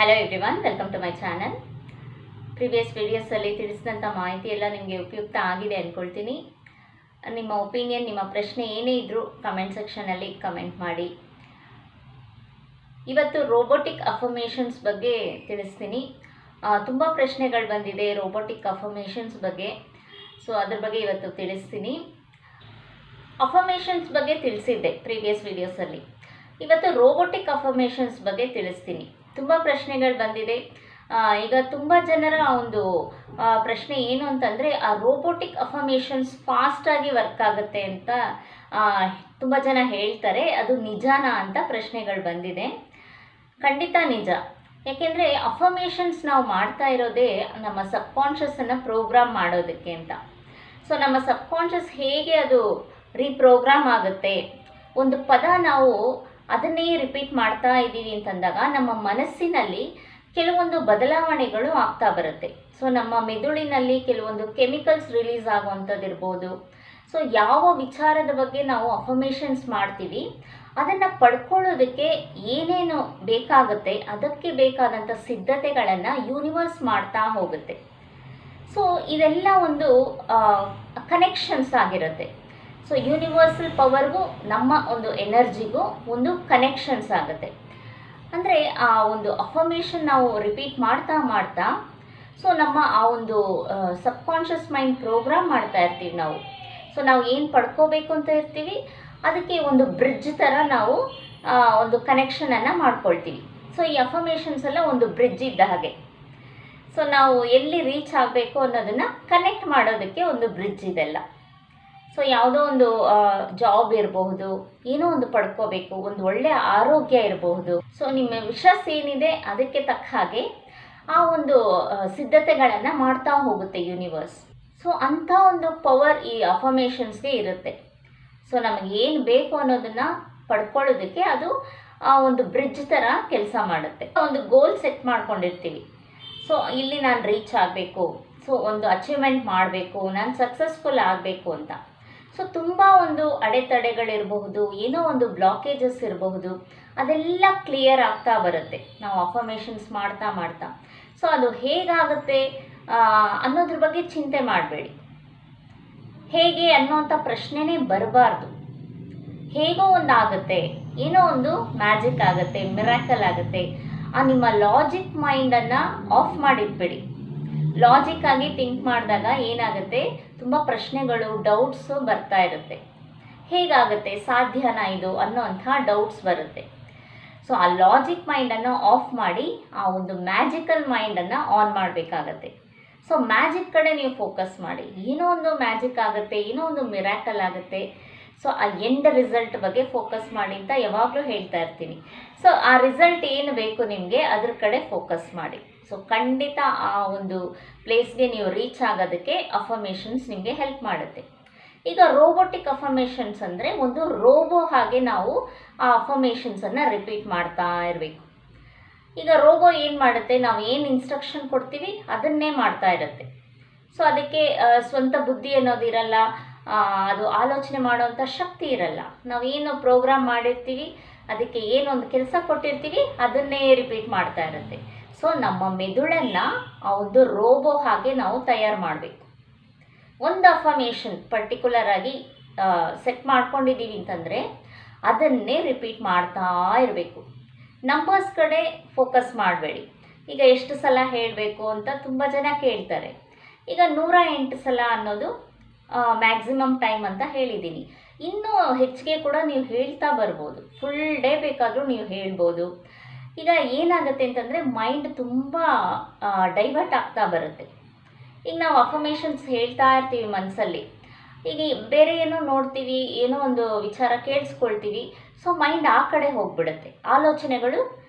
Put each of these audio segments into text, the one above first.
Hello everyone, welcome to my channel. Previous ವಿಡಿಯೋಸಲ್ಲಿ ತಿಳಿಸಿದಂಥ ಮಾಹಿತಿ ಎಲ್ಲ ನಿಮಗೆ ಉಪಯುಕ್ತ ಆಗಿದೆ ಅಂದ್ಕೊಳ್ತೀನಿ. ನಿಮ್ಮ ಒಪಿನಿಯನ್, ನಿಮ್ಮ ಪ್ರಶ್ನೆ ಏನೇ ಇದ್ದರೂ ಕಮೆಂಟ್ ಸೆಕ್ಷನಲ್ಲಿ ಕಮೆಂಟ್ ಮಾಡಿ. ಇವತ್ತು ರೋಬೋಟಿಕ್ ಅಫರ್ಮೇಷನ್ಸ್ ಬಗ್ಗೆ ತಿಳಿಸ್ತೀನಿ. ತುಂಬ ಪ್ರಶ್ನೆಗಳು ಬಂದಿದೆ ರೋಬೋಟಿಕ್ ಅಫರ್ಮೇಷನ್ಸ್ ಬಗ್ಗೆ. ಸೊ ಅದ್ರ ಬಗ್ಗೆ ಇವತ್ತು ತಿಳಿಸ್ತೀನಿ. ಅಫರ್ಮೇಷನ್ಸ್ ಬಗ್ಗೆ ತಿಳಿಸಿದ್ದೆ ಪ್ರೀವಿಯಸ್ ವಿಡಿಯೋಸಲ್ಲಿ. ಇವತ್ತು ರೋಬೋಟಿಕ್ ಅಫರ್ಮೇಷನ್ಸ್ ಬಗ್ಗೆ ತಿಳಿಸ್ತೀನಿ. ತುಂಬ ಪ್ರಶ್ನೆಗಳು ಬಂದಿದೆ. ಈಗ ತುಂಬ ಜನರ ಒಂದು ಪ್ರಶ್ನೆ ಏನು ಅಂತಂದರೆ, ಆ ರೋಬೋಟಿಕ್ ಅಫರ್ಮೇಷನ್ಸ್ ಫಾಸ್ಟಾಗಿ ವರ್ಕ್ ಆಗುತ್ತೆ ಅಂತ ತುಂಬ ಜನ ಹೇಳ್ತಾರೆ. ಅದು ನಿಜಾನಾ ಅಂತ ಪ್ರಶ್ನೆಗಳು ಬಂದಿದೆ. ಖಂಡಿತ ನಿಜ. ಯಾಕೆಂದರೆ ಅಫರ್ಮೇಷನ್ಸ್ ನಾವು ಮಾಡ್ತಾ ಇರೋದೇ ನಮ್ಮ ಸಬ್ಕಾನ್ಷಿಯಸನ್ನು ಪ್ರೋಗ್ರಾಮ್ ಮಾಡೋದಕ್ಕೆ ಅಂತ. ಸೊ ನಮ್ಮ ಸಬ್ಕಾನ್ಷಿಯಸ್ ಹೇಗೆ ಅದು ರೀಪ್ರೋಗ್ರಾಮ್ ಆಗುತ್ತೆ, ಒಂದು ಪದ ನಾವು ಅದನ್ನೇ ರಿಪೀಟ್ ಮಾಡ್ತಾ ಇದ್ದೀವಿ ಅಂತಂದಾಗ ನಮ್ಮ ಮನಸ್ಸಿನಲ್ಲಿ ಕೆಲವೊಂದು ಬದಲಾವಣೆಗಳು ಆಗ್ತಾ ಬರುತ್ತೆ. ಸೊ ನಮ್ಮ ಮೆದುಳಿನಲ್ಲಿ ಕೆಲವೊಂದು ಕೆಮಿಕಲ್ಸ್ ರಿಲೀಸ್ ಆಗುವಂಥದ್ದು ಇರ್ಬೋದು. ಸೊ ಯಾವ ವಿಚಾರದ ಬಗ್ಗೆ ನಾವು ಅಫರ್ಮೇಷನ್ಸ್ ಮಾಡ್ತೀವಿ ಅದನ್ನು ಪಡ್ಕೊಳ್ಳೋದಕ್ಕೆ ಏನೇನು ಬೇಕಾಗುತ್ತೆ ಅದಕ್ಕೆ ಬೇಕಾದಂಥ ಸಿದ್ಧತೆಗಳನ್ನು ಯೂನಿವರ್ಸ್ ಮಾಡ್ತಾ ಹೋಗುತ್ತೆ. ಸೊ ಇದೆಲ್ಲ ಒಂದು ಕನೆಕ್ಷನ್ಸ್ ಆಗಿರುತ್ತೆ. ಸೊ ಯೂನಿವರ್ಸಲ್ ಪವರ್ಗೂ ನಮ್ಮ ಒಂದು ಎನರ್ಜಿಗೂ ಒಂದು ಕನೆಕ್ಷನ್ಸ್ ಆಗುತ್ತೆ. ಅಂದರೆ ಆ ಒಂದು ಅಫರ್ಮೇಷನ್ ನಾವು ರಿಪೀಟ್ ಮಾಡ್ತಾ ಸೊ ನಮ್ಮ ಆ ಒಂದು ಸಬ್ಕಾನ್ಷಿಯಸ್ ಮೈಂಡ್ ಪ್ರೋಗ್ರಾಮ್ ಮಾಡ್ತಾ ಇರ್ತೀವಿ ನಾವು. ಸೊ ನಾವು ಏನು ಪಡ್ಕೋಬೇಕು ಅಂತ ಇರ್ತೀವಿ ಅದಕ್ಕೆ ಒಂದು ಬ್ರಿಡ್ಜ್ ಥರ ನಾವು ಒಂದು ಕನೆಕ್ಷನನ್ನು ಮಾಡ್ಕೊಳ್ತೀವಿ. ಸೊ ಈ ಅಫರ್ಮೇಷನ್ಸ್ ಎಲ್ಲ ಒಂದು ಬ್ರಿಡ್ಜ್ ಇದ್ದ ಹಾಗೆ. ಸೊ ನಾವು ಎಲ್ಲಿ ರೀಚ್ ಆಗಬೇಕು ಅನ್ನೋದನ್ನು ಕನೆಕ್ಟ್ ಮಾಡೋದಕ್ಕೆ ಒಂದು ಬ್ರಿಡ್ಜ್ ಇದೆಲ್ಲ. ಸೊ ಯಾವುದೋ ಒಂದು ಜಾಬ್ ಇರಬಹುದು, ಏನೋ ಒಂದು ಪಡ್ಕೋಬೇಕು, ಒಂದು ಒಳ್ಳೆಯ ಆರೋಗ್ಯ ಇರಬಹುದು. ಸೊ ನಿಮ್ಮ ವಿಶ್ವಾಸ ಏನಿದೆ ಅದಕ್ಕೆ ತಕ್ಕ ಹಾಗೆ ಆ ಒಂದು ಸಿದ್ಧತೆಗಳನ್ನು ಮಾಡ್ತಾ ಹೋಗುತ್ತೆ ಯೂನಿವರ್ಸ್. ಸೊ ಅಂಥ ಒಂದು ಪವರ್ ಈ ಅಫರ್ಮೇಷನ್ಸ್ಗೆ ಇರುತ್ತೆ. ಸೊ ನಮಗೆ ಏನು ಬೇಕು ಅನ್ನೋದನ್ನು ಪಡ್ಕೊಳ್ಳೋದಕ್ಕೆ ಅದು ಒಂದು ಬ್ರಿಡ್ಜ್ ಥರ ಕೆಲಸ ಮಾಡುತ್ತೆ. ಒಂದು ಗೋಲ್ ಸೆಟ್ ಮಾಡ್ಕೊಂಡಿರ್ತೀವಿ. ಸೊ ಇಲ್ಲಿ ನಾನು ರೀಚ್ ಆಗಬೇಕು, ಸೊ ಒಂದು ಅಚೀವ್ಮೆಂಟ್ ಮಾಡಬೇಕು, ನಾನು ಸಕ್ಸಸ್ಫುಲ್ ಆಗಬೇಕು ಅಂತ. ಸೊ ತುಂಬ ಒಂದು ಅಡೆತಡೆಗಳಿರಬಹುದು, ಏನೋ ಒಂದು ಬ್ಲಾಕೇಜಸ್ ಇರಬಹುದು, ಅದೆಲ್ಲ ಕ್ಲಿಯರ್ ಆಗ್ತಾ ಬರುತ್ತೆ ನಾವು ಅಫರ್ಮೇಷನ್ಸ್ ಮಾಡ್ತಾ. ಸೊ ಅದು ಹೇಗಾಗುತ್ತೆ ಅನ್ನೋದ್ರ ಬಗ್ಗೆ ಚಿಂತೆ ಮಾಡಬೇಡಿ. ಹೇಗೆ ಅನ್ನೋಂಥ ಪ್ರಶ್ನೆನೇ ಬರಬಾರ್ದು. ಹೇಗೋ ಒಂದು ಆಗುತ್ತೆ, ಏನೋ ಒಂದು ಮ್ಯಾಜಿಕ್ ಆಗುತ್ತೆ, ಮಿರಾಕಲ್ ಆಗುತ್ತೆ. ನಿಮ್ಮ ಲಾಜಿಕ್ ಮೈಂಡನ್ನು ಆಫ್ ಮಾಡಿಟ್ಬೇಡಿ. ಲಾಜಿಕ್ ಆಗಿ ಥಿಂಕ್ ಮಾಡಿದಾಗ ಏನಾಗುತ್ತೆ, ತುಂಬ ಪ್ರಶ್ನೆಗಳು, ಡೌಟ್ಸು ಬರ್ತಾ ಇರುತ್ತೆ. ಹೇಗಾಗುತ್ತೆ, ಸಾಧ್ಯನಾ ಇದು ಅನ್ನೋಂಥ ಡೌಟ್ಸ್ ಬರುತ್ತೆ. ಸೊ ಆ ಲಾಜಿಕ್ ಮೈಂಡನ್ನು ಆಫ್ ಮಾಡಿ ಆ ಒಂದು ಮ್ಯಾಜಿಕಲ್ ಮೈಂಡನ್ನು ಆನ್ ಮಾಡಬೇಕಾಗತ್ತೆ. ಸೊ ಮ್ಯಾಜಿಕ್ ಕಡೆ ನೀವು ಫೋಕಸ್ ಮಾಡಿ. ಏನೋ ಒಂದು ಮ್ಯಾಜಿಕ್ ಆಗುತ್ತೆ, ಏನೋ ಒಂದು ಮಿರಾಕಲ್ ಆಗುತ್ತೆ. ಸೊ ಆ ಎಂಡ್ ರಿಸಲ್ಟ್ ಬಗ್ಗೆ ಫೋಕಸ್ ಮಾಡಿ ಅಂತ ಯಾವಾಗಲೂ ಹೇಳ್ತಾ ಇರ್ತೀನಿ. ಸೊ ಆ ರಿಸಲ್ಟ್ ಏನು ಬೇಕು ನಿಮಗೆ ಅದ್ರ ಕಡೆ ಫೋಕಸ್ ಮಾಡಿ. ಸೊ ಖಂಡಿತ ಆ ಒಂದು ಪ್ಲೇಸ್ಗೆ ನೀವು ರೀಚ್ ಆಗೋದಕ್ಕೆ ಅಫರ್ಮೇಷನ್ಸ್ ನಿಮಗೆ ಹೆಲ್ಪ್ ಮಾಡುತ್ತೆ. ಈಗ ರೋಬೋಟಿಕ್ ಅಫರ್ಮೇಷನ್ಸ್ ಅಂದರೆ ಒಂದು ರೋಬೋ ಹಾಗೆ ನಾವು ಆ ಅಫರ್ಮೇಷನ್ಸನ್ನು ರಿಪೀಟ್ ಮಾಡ್ತಾ ಇರಬೇಕು. ಈಗ ರೋಬೋ ಏನು ಮಾಡುತ್ತೆ, ನಾವು ಏನು ಇನ್ಸ್ಟ್ರಕ್ಷನ್ ಕೊಡ್ತೀವಿ ಅದನ್ನೇ ಮಾಡ್ತಾ ಇರುತ್ತೆ. ಸೊ ಅದಕ್ಕೆ ಸ್ವಂತ ಬುದ್ಧಿ ಅನ್ನೋದಿರಲ್ಲ, ಅದು ಆಲೋಚನೆ ಮಾಡುವಂಥ ಶಕ್ತಿ ಇರಲ್ಲ. ನಾವೇನು ಪ್ರೋಗ್ರಾಮ್ ಮಾಡಿರ್ತೀವಿ, ಅದಕ್ಕೆ ಏನೊಂದು ಕೆಲಸ ಕೊಟ್ಟಿರ್ತೀವಿ ಅದನ್ನೇ ರಿಪೀಟ್ ಮಾಡ್ತಾ ಇರುತ್ತೆ. ಸೊ ನಮ್ಮ ಮೆದುಳನ್ನು ಆ ಒಂದು ರೋಬೋ ಹಾಗೆ ನಾವು ತಯಾರು ಮಾಡಬೇಕು. ಒಂದು ಅಫರ್ಮೇಷನ್ ಪರ್ಟಿಕ್ಯುಲರ್ ಆಗಿ ಸೆಟ್ ಮಾಡ್ಕೊಂಡಿದ್ದೀವಿ ಅಂತಂದರೆ ಅದನ್ನೇ ರಿಪೀಟ್ ಮಾಡ್ತಾ ಇರಬೇಕು. ನಂಬರ್ಸ್ ಕಡೆ ಫೋಕಸ್ ಮಾಡಬೇಡಿ. ಈಗ ಎಷ್ಟು ಸಲ ಹೇಳಬೇಕು ಅಂತ ತುಂಬ ಜನ ಕೇಳ್ತಾರೆ. ಈಗ 108 ಸಲ ಅನ್ನೋದು ಮ್ಯಾಕ್ಸಿಮಮ್ ಟೈಮ್ ಅಂತ ಹೇಳಿದ್ದೀನಿ. ಇನ್ನೂ ಹೆಚ್ಚಿಗೆ ಕೂಡ ನೀವು ಹೇಳ್ತಾ ಬರ್ಬೋದು. ಫುಲ್ ಡೇ ಬೇಕಾದರೂ ನೀವು ಹೇಳ್ಬೋದು. ಈಗ ಏನಾಗುತ್ತೆ ಅಂತಂದರೆ ಮೈಂಡ್ ತುಂಬ ಡೈವರ್ಟ್ ಆಗ್ತಾ ಬರುತ್ತೆ. ಈಗ ನಾವು ಅಫರ್ಮೇಷನ್ಸ್ ಹೇಳ್ತಾ ಇರ್ತೀವಿ ಮನಸ್ಸಲ್ಲಿ, ಈಗ ಬೇರೆ ಏನೋ ನೋಡ್ತೀವಿ, ಏನೋ ಒಂದು ವಿಚಾರ ಕೇಳಿಸ್ಕೊಳ್ತೀವಿ. ಸೊ ಮೈಂಡ್ ಆ ಕಡೆ ಹೋಗಿಬಿಡುತ್ತೆ, ಆಲೋಚನೆಗಳು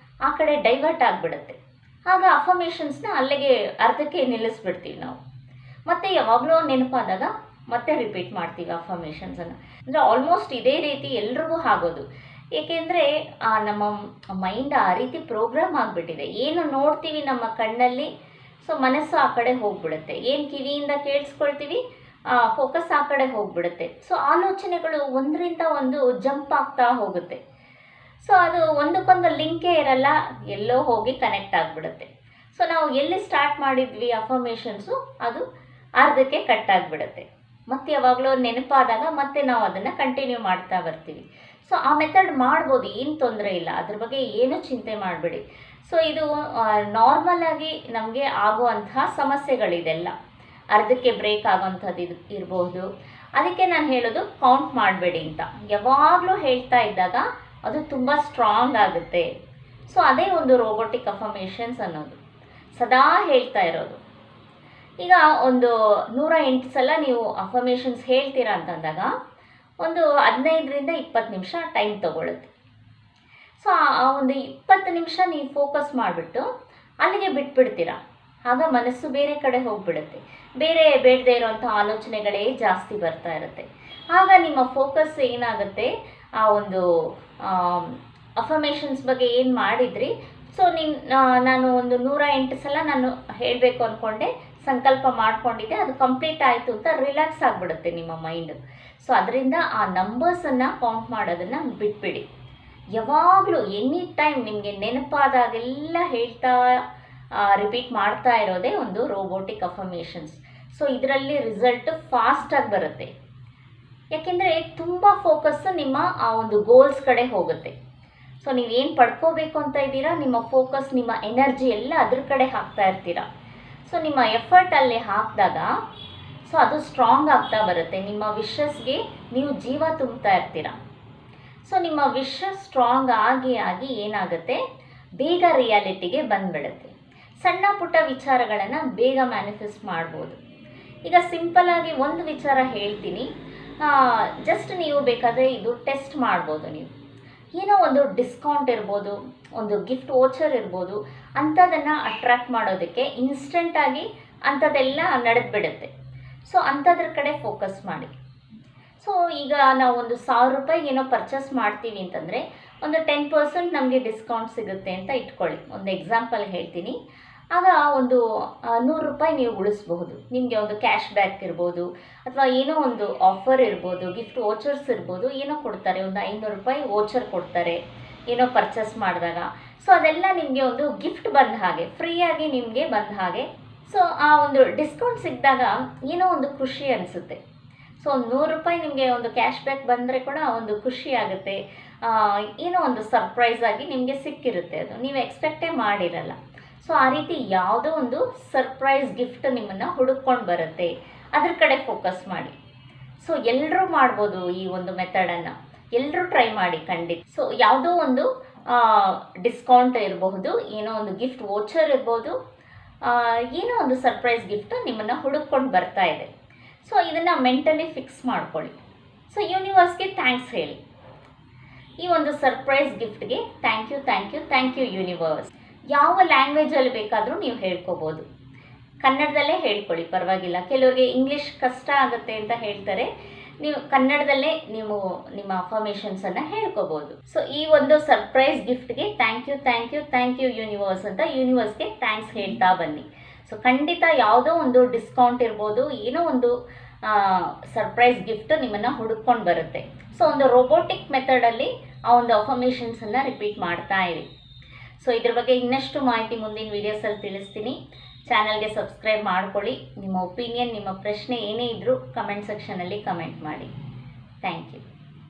ಆ ಕಡೆ ಡೈವರ್ಟ್ ಆಗಿಬಿಡುತ್ತೆ. ಆಗ ಅಫರ್ಮೇಷನ್ಸ್ನ ಅಲ್ಲಿಗೆ ಅರ್ಧಕ್ಕೆ ನಿಲ್ಲಿಸ್ಬಿಡ್ತೀವಿ ನಾವು. ಮತ್ತು ಯಾವಾಗಲೂ ನೆನಪಾದಾಗ ಮತ್ತೆ ರಿಪೀಟ್ ಮಾಡ್ತೀವಿ ಅಫರ್ಮೇಷನ್ಸನ್ನು. ಅಂದರೆ ಆಲ್ಮೋಸ್ಟ್ ಇದೇ ರೀತಿ ಎಲ್ರಿಗೂ ಆಗೋದು. ಏಕೆಂದರೆ ನಮ್ಮ ಮೈಂಡ್ ಆ ರೀತಿ ಪ್ರೋಗ್ರಾಮ್ ಆಗಿಬಿಟ್ಟಿದೆ. ಏನು ನೋಡ್ತೀವಿ ನಮ್ಮ ಕಣ್ಣಲ್ಲಿ, ಸೊ ಮನಸ್ಸು ಆ ಕಡೆ ಹೋಗಿಬಿಡುತ್ತೆ. ಏನು ಕಿವಿಯಿಂದ ಕೇಳಿಸ್ಕೊಳ್ತೀವಿ ಫೋಕಸ್ ಆ ಕಡೆ ಹೋಗಿಬಿಡುತ್ತೆ. ಸೊ ಆಲೋಚನೆಗಳು ಒಂದರಿಂದ ಒಂದು ಜಂಪ್ ಆಗ್ತಾ ಹೋಗುತ್ತೆ. ಸೊ ಅದು ಒಂದಕ್ಕೊಂದು ಲಿಂಕೇ ಇರಲ್ಲ, ಎಲ್ಲೋ ಹೋಗಿ ಕನೆಕ್ಟ್ ಆಗಿಬಿಡುತ್ತೆ. ಸೊ ನಾವು ಎಲ್ಲಿ ಸ್ಟಾರ್ಟ್ ಮಾಡಿದ್ವಿ ಅಫರ್ಮೇಷನ್ಸು ಅದು ಅರ್ಧಕ್ಕೆ ಕಟ್ ಆಗಿಬಿಡುತ್ತೆ. ಮತ್ತು ಯಾವಾಗಲೂ ನೆನಪಾದಾಗ ಮತ್ತೆ ನಾವು ಅದನ್ನು ಕಂಟಿನ್ಯೂ ಮಾಡ್ತಾ ಬರ್ತೀವಿ. ಸೊ ಆ ಮೆಥಡ್ ಮಾಡ್ಬೋದು, ಏನು ತೊಂದರೆ ಇಲ್ಲ, ಅದ್ರ ಬಗ್ಗೆ ಏನೂ ಚಿಂತೆ ಮಾಡಬೇಡಿ. ಸೊ ಇದು ನಾರ್ಮಲಾಗಿ ನಮಗೆ ಆಗುವಂತಹ ಸಮಸ್ಯೆಗಳಿದೆಲ್ಲ, ಅರ್ಧಕ್ಕೆ ಬ್ರೇಕ್ ಆಗೋವಂಥದ್ದು ಇರಬಹುದು. ಅದಕ್ಕೆ ನಾನು ಹೇಳೋದು ಕೌಂಟ್ ಮಾಡಬೇಡಿ ಅಂತ. ಯಾವಾಗಲೂ ಹೇಳ್ತಾ ಇದ್ದಾಗ ಅದು ತುಂಬ ಸ್ಟ್ರಾಂಗ್ ಆಗುತ್ತೆ. ಸೊ ಅದೇ ಒಂದು ರೋಬೋಟಿಕ್ ಅಫರ್ಮೇಷನ್ಸ್ ಅನ್ನೋದು, ಸದಾ ಹೇಳ್ತಾ ಇರೋದು. ಈಗ ಒಂದು 108 ಸಲ ನೀವು ಅಫರ್ಮೇಷನ್ಸ್ ಹೇಳ್ತೀರಾ ಅಂತಂದಾಗ ಒಂದು 15ರಿಂದ 20 ನಿಮಿಷ ಟೈಮ್ ತೊಗೊಳುತ್ತೆ. ಸೊ ಆ ಒಂದು 20 ನಿಮಿಷ ನೀವು ಫೋಕಸ್ ಮಾಡಿಬಿಟ್ಟು ಅಲ್ಲಿಗೆ ಬಿಟ್ಬಿಡ್ತೀರಾ. ಆಗ ಮನಸ್ಸು ಬೇರೆ ಕಡೆ ಹೋಗಿಬಿಡುತ್ತೆ, ಬೇರೆ ಬೇಡದೇ ಇರೋವಂಥ ಆಲೋಚನೆಗಳೇ ಜಾಸ್ತಿ ಬರ್ತಾ ಇರುತ್ತೆ. ಆಗ ನಿಮ್ಮ ಫೋಕಸ್ ಏನಾಗುತ್ತೆ, ಆ ಒಂದು ಅಫರ್ಮೇಷನ್ಸ್ ಬಗ್ಗೆ ಏನು ಮಾಡಿದ್ರಿ, ಸೊ ನಾನು ಒಂದು 108 ಸಲ ನಾನು ಹೇಳಬೇಕು ಅಂದ್ಕೊಂಡೆ, ಸಂಕಲ್ಪ ಮಾಡ್ಕೊಂಡಿದ್ದೆ, ಅದು ಕಂಪ್ಲೀಟ್ ಆಯಿತು ಅಂತ ರಿಲ್ಯಾಕ್ಸ್ ಆಗಿಬಿಡುತ್ತೆ ನಿಮ್ಮ ಮೈಂಡು. ಸೊ ಅದರಿಂದ ಆ ನಂಬರ್ಸನ್ನು ಕೌಂಟ್ ಮಾಡೋದನ್ನು ಬಿಟ್ಬಿಡಿ. ಯಾವಾಗಲೂ ಎನಿ ಟೈಮ್ ನಿಮಗೆ ನೆನಪಾದಾಗೆಲ್ಲ ಹೇಳ್ತಾ ರಿಪೀಟ್ ಮಾಡ್ತಾ ಇರೋದೇ ಒಂದು ರೋಬೋಟಿಕ್ ಅಫರ್ಮೇಷನ್ಸ್. ಸೊ ಇದರಲ್ಲಿ ರಿಸಲ್ಟ್ ಫಾಸ್ಟಾಗಿ ಬರುತ್ತೆ. ಯಾಕೆಂದರೆ ತುಂಬ ಫೋಕಸ್ಸು ನಿಮ್ಮ ಆ ಒಂದು ಗೋಲ್ಸ್ ಕಡೆ ಹೋಗುತ್ತೆ. ಸೊ ನೀವೇನು ಪಡ್ಕೋಬೇಕು ಅಂತ ಇದ್ದೀರಾ, ನಿಮ್ಮ ಫೋಕಸ್, ನಿಮ್ಮ ಎನರ್ಜಿ ಎಲ್ಲ ಅದ್ರ ಕಡೆ ಹಾಕ್ತಾ ಇರ್ತೀರ. ಸೊ ನಿಮ್ಮ ಎಫರ್ಟ್ ಅಲ್ಲಿ ಹಾಕಿದಾಗ ಸೊ ಅದು ಸ್ಟ್ರಾಂಗ್ ಆಗ್ತಾ ಬರುತ್ತೆ. ನಿಮ್ಮ ವಿಶಸ್ಗೆ ನೀವು ಜೀವ ತುಂಬ್ತಾ ಇರ್ತೀರ. ಸೊ ನಿಮ್ಮ ವಿಶ್ ಸ್ಟ್ರಾಂಗ್ ಆಗಿ ಆಗಿ ಏನಾಗುತ್ತೆ, ಬೇಗ ರಿಯಾಲಿಟಿಗೆ ಬಂದುಬಿಡುತ್ತೆ. ಸಣ್ಣ ಪುಟ್ಟ ವಿಚಾರಗಳನ್ನು ಬೇಗ ಮ್ಯಾನಿಫೆಸ್ಟ್ ಮಾಡ್ಬೋದು. ಈಗ ಸಿಂಪಲ್ಲಾಗಿ ಒಂದು ವಿಚಾರ ಹೇಳ್ತೀನಿ, ಜಸ್ಟ್ ನೀವು ಬೇಕಾದರೆ ಇದು ಟೆಸ್ಟ್ ಮಾಡ್ಬೋದು. ನೀವು ಏನೋ ಒಂದು ಡಿಸ್ಕೌಂಟ್ ಇರ್ಬೋದು, ಒಂದು ಗಿಫ್ಟ್ ವೋಚರ್ ಇರ್ಬೋದು, ಅಂಥದನ್ನು ಅಟ್ರ್ಯಾಕ್ಟ್ ಮಾಡೋದಕ್ಕೆ ಇನ್ಸ್ಟೆಂಟಾಗಿ ಅಂಥದ್ದೆಲ್ಲ ನಡೆದ್ಬಿಡುತ್ತೆ. ಸೊ ಅಂಥದ್ರ ಕಡೆ ಫೋಕಸ್ ಮಾಡಿ. ಸೊ ಈಗ ನಾವು ಒಂದು 1000 ರೂಪಾಯಿಗೆ ಏನೋ ಪರ್ಚೇಸ್ ಮಾಡ್ತೀವಿ ಅಂತಂದರೆ ಒಂದು 10% ನಮಗೆ ಡಿಸ್ಕೌಂಟ್ ಸಿಗುತ್ತೆ ಅಂತ ಇಟ್ಕೊಳ್ಳಿ. ಒಂದು ಎಕ್ಸಾಂಪಲ್ ಹೇಳ್ತೀನಿ. ಆಗ ಒಂದು 100 ರೂಪಾಯಿ ನೀವು ಉಳಿಸ್ಬಹುದು. ನಿಮಗೆ ಒಂದು ಕ್ಯಾಶ್ ಬ್ಯಾಕ್ ಇರ್ಬೋದು, ಅಥವಾ ಏನೋ ಒಂದು ಆಫರ್ ಇರ್ಬೋದು, ಗಿಫ್ಟ್ ವೋಚರ್ಸ್ ಇರ್ಬೋದು, ಏನೋ ಕೊಡ್ತಾರೆ, ಒಂದು 500 ರೂಪಾಯಿ ವೋಚರ್ ಕೊಡ್ತಾರೆ ಏನೋ ಪರ್ಚೇಸ್ ಮಾಡಿದಾಗ. ಸೊ ಅದೆಲ್ಲ ನಿಮಗೆ ಒಂದು ಗಿಫ್ಟ್ ಬಂದ ಹಾಗೆ, ಫ್ರೀಯಾಗಿ ನಿಮಗೆ ಬಂದ ಹಾಗೆ. ಸೊ ಆ ಒಂದು ಡಿಸ್ಕೌಂಟ್ ಸಿಕ್ಕಿದಾಗ ಏನೋ ಒಂದು ಖುಷಿ ಅನಿಸುತ್ತೆ. ಸೊ 100 ರೂಪಾಯಿ ನಿಮಗೆ ಒಂದು ಕ್ಯಾಶ್ ಬ್ಯಾಕ್ ಬಂದರೆ ಕೂಡ ಒಂದು ಖುಷಿ ಆಗುತ್ತೆ. ಏನೋ ಒಂದು ಸರ್ಪ್ರೈಸ್ ಆಗಿ ನಿಮಗೆ ಸಿಕ್ಕಿರುತ್ತೆ, ಅದು ನೀವು ಎಕ್ಸ್ಪೆಕ್ಟೇ ಮಾಡಿರಲ್ಲ. ಸೊ ಆ ರೀತಿ ಯಾವುದೋ ಒಂದು ಸರ್ಪ್ರೈಸ್ ಗಿಫ್ಟ್ ನಿಮ್ಮನ್ನು ಹುಡುಕೊಂಡು ಬರುತ್ತೆ, ಅದ್ರ ಕಡೆ ಫೋಕಸ್ ಮಾಡಿ. ಸೊ ಎಲ್ಲರೂ ಮಾಡ್ಬೋದು ಈ ಒಂದು ಮೆಥಡನ್ನು, ಎಲ್ಲರೂ ಟ್ರೈ ಮಾಡಿ ಖಂಡಿತ. ಸೊ ಯಾವುದೋ ಒಂದು ಡಿಸ್ಕೌಂಟ್ ಇರಬಹುದು, ಏನೋ ಒಂದು ಗಿಫ್ಟ್ ವೋಚರ್ ಇರ್ಬೋದು, ಏನೋ ಒಂದು ಸರ್ಪ್ರೈಸ್ ಗಿಫ್ಟ್ ನಿಮ್ಮನ್ನು ಹುಡುಕೊಂಡು ಬರ್ತಾ ಇದೆ. ಸೊ ಇದನ್ನು ಮೆಂಟಲಿ ಫಿಕ್ಸ್ ಮಾಡ್ಕೊಳ್ಳಿ. ಸೊ ಯೂನಿವರ್ಸ್ಗೆ ಥ್ಯಾಂಕ್ಸ್ ಹೇಳಿ, ಈ ಒಂದು ಸರ್ಪ್ರೈಸ್ ಗಿಫ್ಟ್ಗೆ thank you thank you thank you universe. ಯಾವ ಲ್ಯಾಂಗ್ವೇಜಲ್ಲಿ ಬೇಕಾದರೂ ನೀವು ಹೇಳ್ಕೊಬೋದು. ಕನ್ನಡದಲ್ಲೇ ಹೇಳ್ಕೊಳ್ಳಿ, ಪರವಾಗಿಲ್ಲ. ಕೆಲವರಿಗೆ ಇಂಗ್ಲೀಷ್ ಕಷ್ಟ ಆಗುತ್ತೆ ಅಂತ ಹೇಳ್ತಾರೆ, ನೀವು ಕನ್ನಡದಲ್ಲೇ ನೀವು ನಿಮ್ಮ ಅಫರ್ಮೇಷನ್ಸನ್ನು ಹೇಳ್ಕೊಬೋದು. ಸೊ ಈ ಒಂದು ಸರ್ಪ್ರೈಸ್ ಗಿಫ್ಟ್ಗೆ thank you thank you thank you universe ಅಂತ ಯೂನಿವರ್ಸ್ಗೆ ಥ್ಯಾಂಕ್ಸ್ ಹೇಳ್ತಾ ಬನ್ನಿ. ಸೊ ಖಂಡಿತ ಯಾವುದೋ ಒಂದು ಡಿಸ್ಕೌಂಟ್ ಇರ್ಬೋದು, ಏನೋ ಒಂದು ಸರ್ಪ್ರೈಸ್ ಗಿಫ್ಟ್ ನಿಮ್ಮನ್ನು ಹುಡುಕೊಂಡು ಬರುತ್ತೆ. ಸೊ ಒಂದು ರೋಬೋಟಿಕ್ ಮೆಥಡಲ್ಲಿ ಆ ಒಂದು ಅಫರ್ಮೇಷನ್ಸನ್ನು ರಿಪೀಟ್ ಮಾಡ್ತಾ ಇರಿ. ಸೊ ಇದ್ರ ಬಗ್ಗೆ ಇನ್ನಷ್ಟು ಮಾಹಿತಿ ಮುಂದಿನ ವೀಡಿಯೋಸಲ್ಲಿ ತಿಳಿಸ್ತೀನಿ. ಚಾನಲ್ಗೆ ಸಬ್ಸ್ಕ್ರೈಬ್ ಮಾಡ್ಕೊಳ್ಳಿ. ನಿಮ್ಮ ಒಪಿನಿಯನ್, ನಿಮ್ಮ ಪ್ರಶ್ನೆ ಏನೇ ಇದ್ದರೂ ಕಮೆಂಟ್ ಸೆಕ್ಷನಲ್ಲಿ ಕಮೆಂಟ್ ಮಾಡಿ. Thank you.